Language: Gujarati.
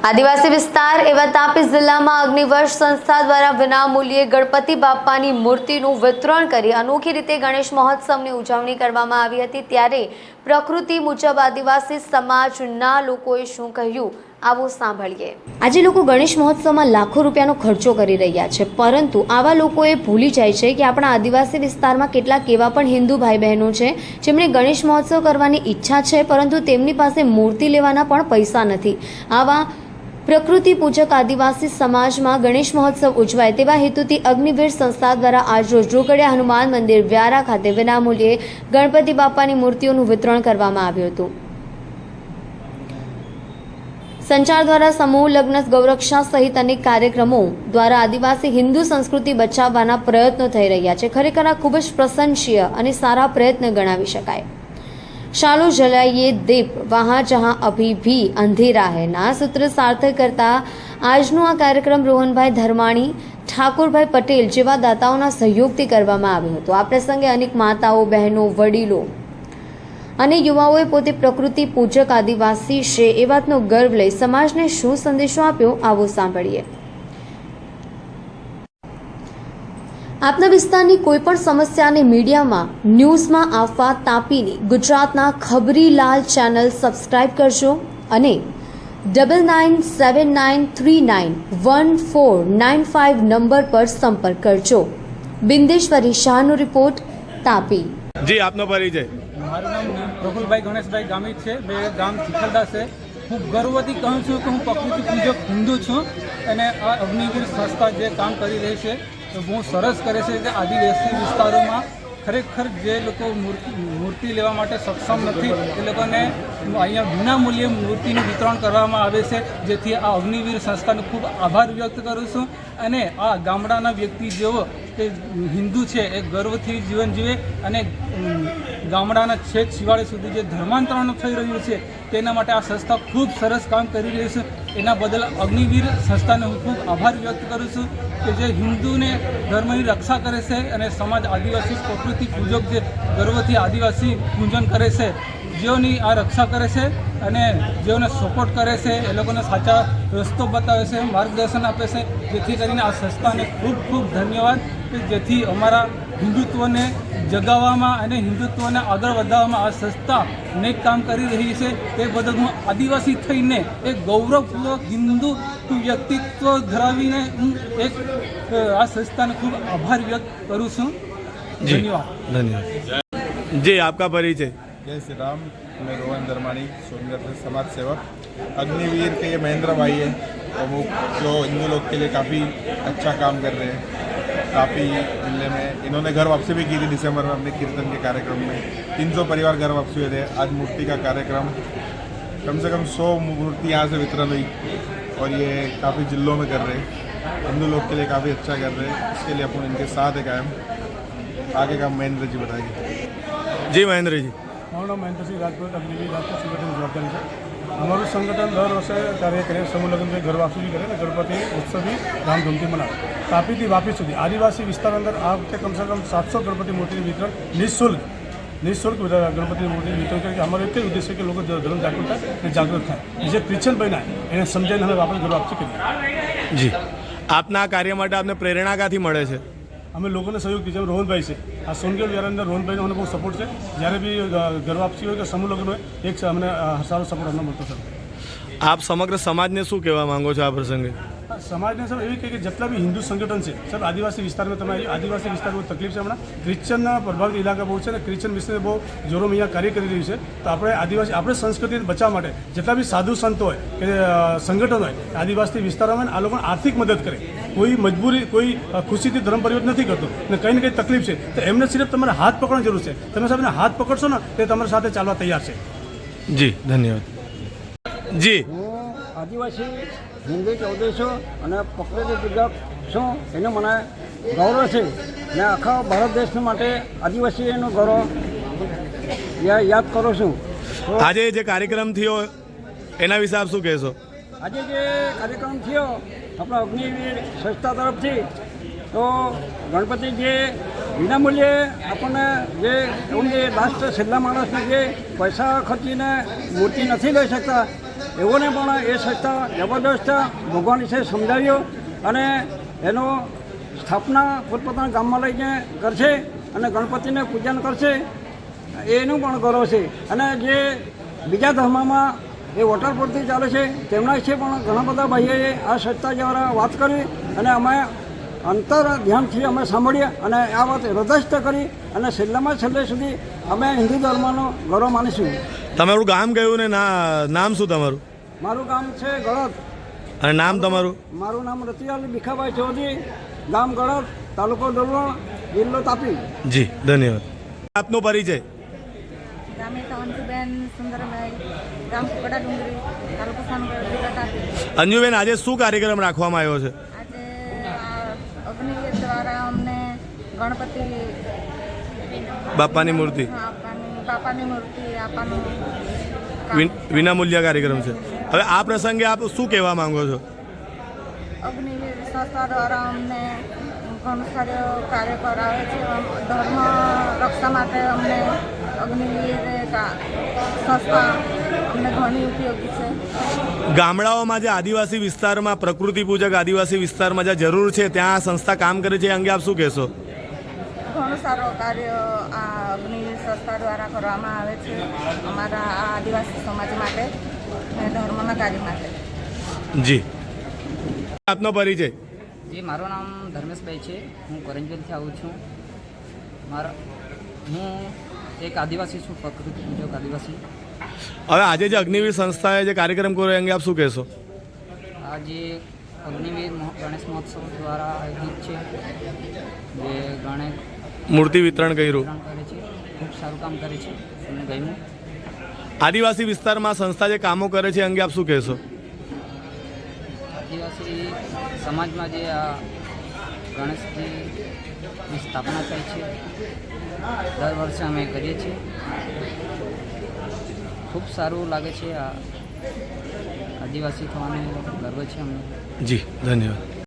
આદિવાસી વિસ્તાર એવા તાપી જિલ્લામાં અગ્નિવર્ષ સંસ્થા દ્વારા વિનામૂલ્યે ગણપતિ બાપ્પાની મૂર્તિનું વિતરણ કરી અનોખી રીતે ગણેશ મહોત્સવની ઉજવણી કરવામાં આવી હતી। ત્યારે પ્રકૃતિ મુજબ આદિવાસી સમાજના લોકોએ શું કહ્યું આવો સાંભળીએ। આજે લોકો ગણેશ મહોત્સવમાં લાખો રૂપિયાનો ખર્ચો કરી રહ્યા છે, પરંતુ આવા લોકોએ ભૂલી જાય છે કે આપણા આદિવાસી વિસ્તારમાં કેટલાક એવા પણ હિન્દુ ભાઈ બહેનો છે જેમણે ગણેશ મહોત્સવ કરવાની ઈચ્છા છે, પરંતુ તેમની પાસે મૂર્તિ લેવાના પણ પૈસા નથી। આવા પ્રકૃતિ પૂજક આદિવાસી સમાજમાં ગણેશ મહોત્સવ ઉજવાય તેવા હેતુથી અગ્નિવીર સંસ્થા દ્વારા આજરોજ રોકડિયા હનુમાન મંદિર વ્યારા ખાતે વિનામૂલ્યે ગણપતિ બાપ્પાની મૂર્તિઓનું વિતરણ કરવામાં આવ્યું હતું। સંચાર દ્વારા સમૂહ લગ્ન ગૌરક્ષા સહિત અનેક કાર્યક્રમો દ્વારા આદિવાસી હિન્દુ સંસ્કૃતિ બચાવવાના પ્રયત્નો થઈ રહ્યા છે। ખરેખર આ ખૂબ જ પ્રશંસનીય અને સારા પ્રયત્ન ગણાવી શકાય। शालो जलाइए दीप वहाँ जहाँ अभी भी अंधेरा है ना सूत्र सार्थक करता આજનો આ કાર્યક્રમ રોહનભાઈ ધર્માણી, ઠાકોરભાઈ પટેલ જેવા દાતાઓના સહયોગથી કરવામાં આવ્યો હતો। આ પ્રસંગે અનેક માતાઓ, બહેનો, વડીલો અને યુવાઓએ પોતે પ્રકૃતિ પૂજક આદિવાસી છે એ વાતનો ગર્વ લઈ સમાજને શું સંદેશો આપ્યો આવો સાંભળીએ। આપના વિસ્તારની કોઈ પણ સમસ્યાને મીડિયામાં ન્યૂઝમાં આપવા તાપીની ગુજરાતના ખબરીલાલ ચેનલ સબસ્ક્રાઇબ કરજો અને 9979391495 નંબર પર સંપર્ક કરજો। બિંદેશ્વરી શાહનો રિપોર્ટ, તાપી। જી, આપનો પરિચય? મારું નામ પ્રફુલભાઈ ગણેશભાઈ ગામિત છે। મેં ગામ ચિખલદા છે। હું ગર્વથી કહું છું કે હું પ્રકૃતિ પૂજક હિન્દુ છું અને આ અગ્નિવીર સંસ્થા જે કામ કરી રહી છે તો બહુ સરસ કરે છે કે આદિવાસી વિસ્તારોમાં ખરેખર જે લોકો મૂર્તિ લેવા માટે સક્ષમ નથી એ લોકોને અહીંયા વિનામૂલ્યે મૂર્તિનું વિતરણ કરવામાં આવે છે, જેથી આ અગ્નિવીર સંસ્થાનો ખૂબ આભાર વ્યક્ત કરું છું। અને આ ગામડાના વ્યક્તિ જેવો કે હિન્દુ છે એ ગર્વથી જીવન જીવે અને ગામડાના છેક છિવાડે સુધી જે ધર્માંતરણ થઈ રહ્યું છે તેના માટે આ સંસ્થા ખૂબ સરસ કામ કરી રહી છે। એના બદલ અગ્નિવીર સંસ્થાને હું ખૂબ આભાર વ્યક્ત કરું છું કે જે હિન્દુને ધર્મની રક્ષા કરે છે અને સમાજ આદિવાસી પ્રકૃતિ પૂજક જે ગર્વથી આદિવાસી પૂજન કરે છે, જેઓની આ રક્ષા કરે છે અને જેઓને સપોર્ટ કરે છે, એ લોકોને સાચા રસ્તો બતાવે છે, માર્ગદર્શન આપે છે, જેથી કરીને આ સંસ્થાને ખૂબ ખૂબ ધન્યવાદ કે જેથી અમારા હિન્દુત્વને જગાવવામાં અને હિન્દુત્વને આગળ વધારવામાં આ સંસ્થા અનેક કામ કરી રહી છે। તે બદલ હું આદિવાસી થઈને એક ગૌરવપૂર્વક હિન્દુ વ્યક્તિત્વ ધરાવીને હું એક આ સંસ્થાને ખૂબ આભાર વ્યક્ત કરું છું। धन्यवाद। जी, आपका परिचय? जय श्री राम। मैं रोहन धर्माणी, सोनगढ़ से समाज सेवक। अग्निवीर के ये महेंद्र भाई है प्रमुख, जो हिंदू लोग के लिए काफ़ी अच्छा काम कर रहे हैं। तापी जिले में इन्होंने घर वापसी भी की थी दिसंबर में अपने कीर्तन के कार्यक्रम में। 300 परिवार घर वापसी हुए थे। आज मूर्ति का कार्यक्रम कम से कम 100 मूर्ति यहाँ से वितरण हुई और ये काफ़ी जिलों में कर रहे हैं। हिंदू लोग के लिए काफ़ी अच्छा कर रहे हैं। इसके लिए अपन इनके साथ है कायम। आगे का महेंद्र जी बताइए। जी महेंद्र जी। મારું નામ મહેન્દ્ર સિંહ રાજપૂત, અગ્નિવીર રાજપૂત સંગઠન જવાબદારી છે। અમારું સંગઠન દર વર્ષે કાર્ય કરે, સમૂહ લગ્ન ઘર વાપસી બી કરે અને ગણપતિ ઉત્સવ બી ધામધૂમથી મનાવે। તાપીથી વાપી સુધી આદિવાસી વિસ્તાર અંદર આ વખતે કમસે કમ 700 ગણપતિ મૂર્તિનું વિતરણ નિઃશુલ્ક ગણપતિની મૂર્તિનું વિતરણ કરે। અમારો એક જ ઉદ્દેશ્ય કે લોકો ધર્મ જાગૃત થાય અને જાગૃત થાય, જે ક્રિશ્ચન બન્યા એને સમજાઈને હવે આપણે ઘર વાપસી કરીએ। જી, આપના આ કાર્ય માટે આપને પ્રેરણા ક્યાંથી મળે છે? અમે લોકોને સહયોગ દીધો। રોહનભાઈ છે, આ સોનગઢ વ્યારા અંદર રોહનભાઈનો અમને બહુ સપોર્ટ છે। જ્યારે બી ઘર વાપસી હોય કે સમૂહ લગ્ન હોય એક અમને સારો સપોર્ટ અમને મળતો છે। આપ સમગ્ર સમાજને શું કહેવા માંગો છો આ પ્રસંગે? સમાજને સાહેબ એવી કહે કે જેટલા બી હિન્દુ સંગઠન છે સાહેબ આદિવાસી વિસ્તારમાં તમે આદિવાસી વિસ્તારમાં તકલીફ છે। હમણાં ક્રિશ્ચનના પ્રભાવિત ઇલાકા બહુ છે અને ક્રિશ્ચન વિશે બહુ જોરોમાં અહીંયા કાર્ય કરી રહ્યું છે। તો આપણે આદિવાસી આપણે સંસ્કૃતિને બચાવવા માટે જેટલા બી સાધુ સંતો હોય કે સંગઠન હોય આદિવાસી વિસ્તારોમાં આ લોકોને આર્થિક મદદ કરે। કોઈ મજબૂરી કોઈ ખુશીથી ધર્મ પરિવર્તન નથી કરતો ને કંઈ ને કંઈ તકલીફ છે તો એમને સિર્ફ તમારે હાથ પકડવાની જરૂર છે। તમે સાહેબને હાથ પકડશો ને તે તમારી સાથે ચાલવા તૈયાર છે। જી, ધન્યવાદ। જી, આદિવાસી હિન્દુ ચૌદેશો અને પ્રકૃતિ પૂજક છું એનો મને ગૌરવ છે ને આખા ભારત દેશ માટે આદિવાસીનું ગૌરવ યાદ કરું છું। આજે જે કાર્યક્રમ થયો એના વિશે આપ શું કહેશો? આજે જે કાર્યક્રમ થયો આપણા અગ્નિવીર સંસ્થા તરફથી તો ગણપતિ જે વિનામૂલ્યે આપણને જે લાસ્ટ છેલ્લા માણસને જે પૈસા ખર્ચીને મૂર્તિ નથી લઈ શકતા એઓને પણ એ સંસ્થા જબરદસ્ત ભગવાન વિશે સમજાવ્યો અને એનો સ્થાપના પોતપોતાના ગામમાં લઈને કરશે અને ગણપતિને પૂજન કરશે એનું પણ ગૌરવ છે. અને જે બીજા ધર્મમાં એ વોટર પૂરતી ચાલે છે તેમના વિશે પણ ઘણા બધા ભાઈઓએ આ સંસ્થા દ્વારા વાત કરી અને અમે અંતર ધ્યાનથી અમે સાંભળીએ અને આ વાત હૃદયસ્થ કરી અને છેલ્લામાં છેલ્લે સુધી અમે હિન્દુ ધર્મનો ગૌરવ માનીશું. તમારું ગામ કયું ને નામ શું તમારું? મારું ગામ છે ગળદ. અને નામ તમારું? મારું નામ રતિલાલ ભીખાભાઈ ચૌધરી, ગામ ગળદ, તાલુકો ડોલવણ, જિલ્લો તાપી. જી ધન્યવાદ. આપનો પરિચય? ગામે અંજુબેન સુંદરભાઈ, ગામ કુકડા ડુંગરી, તાલુકો સોનગઢ, જિલ્લો તાપી. અંજુબેન, આજે શું કાર્યક્રમ રાખવામાં આવ્યો છે? આજે અગ્નિવીર દ્વારા અમને ગણપતિ બાપાની મૂર્તિ બાપાની મૂર્તિ આપવાનું વિનામૂલ્ય કાર્યક્રમ છે. હવે આ પ્રસંગે આપ શું કહેવા માંગો છો? અગ્નિવીર સંસ્થા દ્વારા અમને ઘણું સારું કાર્ય કરાવે છે. ધર્મ રક્ષા માટે અમને અગ્નિવીર સંસ્થા અમને ઘણી ઉપયોગી છે. ગામડાઓમાં જે આદિવાસી વિસ્તારમાં પ્રકૃતિ પૂજક આદિવાસી વિસ્તારમાં જ્યાં જરૂર છે ત્યાં આ સંસ્થા કામ કરે છે, એ અંગે આપ શું કહેશો? ઘણું સારું કાર્ય આ અગ્નિવીર સંસ્થા દ્વારા કરવામાં આવે છે અમારા આ આદિવાસી સમાજ માટે અને ધર્મના કાર્ય માટે. જી, આપનો પરિચય? જી, મારું નામ ધર્મેશભાઈ છે. હું કરંજલથી આવું છું. હું એક આદિવાસી છું, પ્રકૃતિ પૂજક આદિવાસી. હવે આજે જે અગ્નિવીર સંસ્થાએ જે કાર્યક્રમ કર્યો એ અંગે આપ શું કહેશો? આજે અગ્નિવીર ગણેશ મહોત્સવ દ્વારા આયોજિત છે, જે ગણેશ મૂર્તિ વિતરણ કર્યું. વિતરણ કરે છે. ખૂબ સારું કામ કરે છે, અમને ગમ્યું. આદિવાસી વિસ્તારમાં સંસ્થા જે કામો કરે છે એ અંગે આપ શું કહેશો? આદિવાસી સમાજમાં જે આ ગણેશજીની સ્થાપના થાય છે, દર વર્ષે અમે કરીએ છીએ. ખૂબ સારું લાગે છે. આ આદિવાસી થવાનો ગર્વ છે અમને. જી ધન્યવાદ.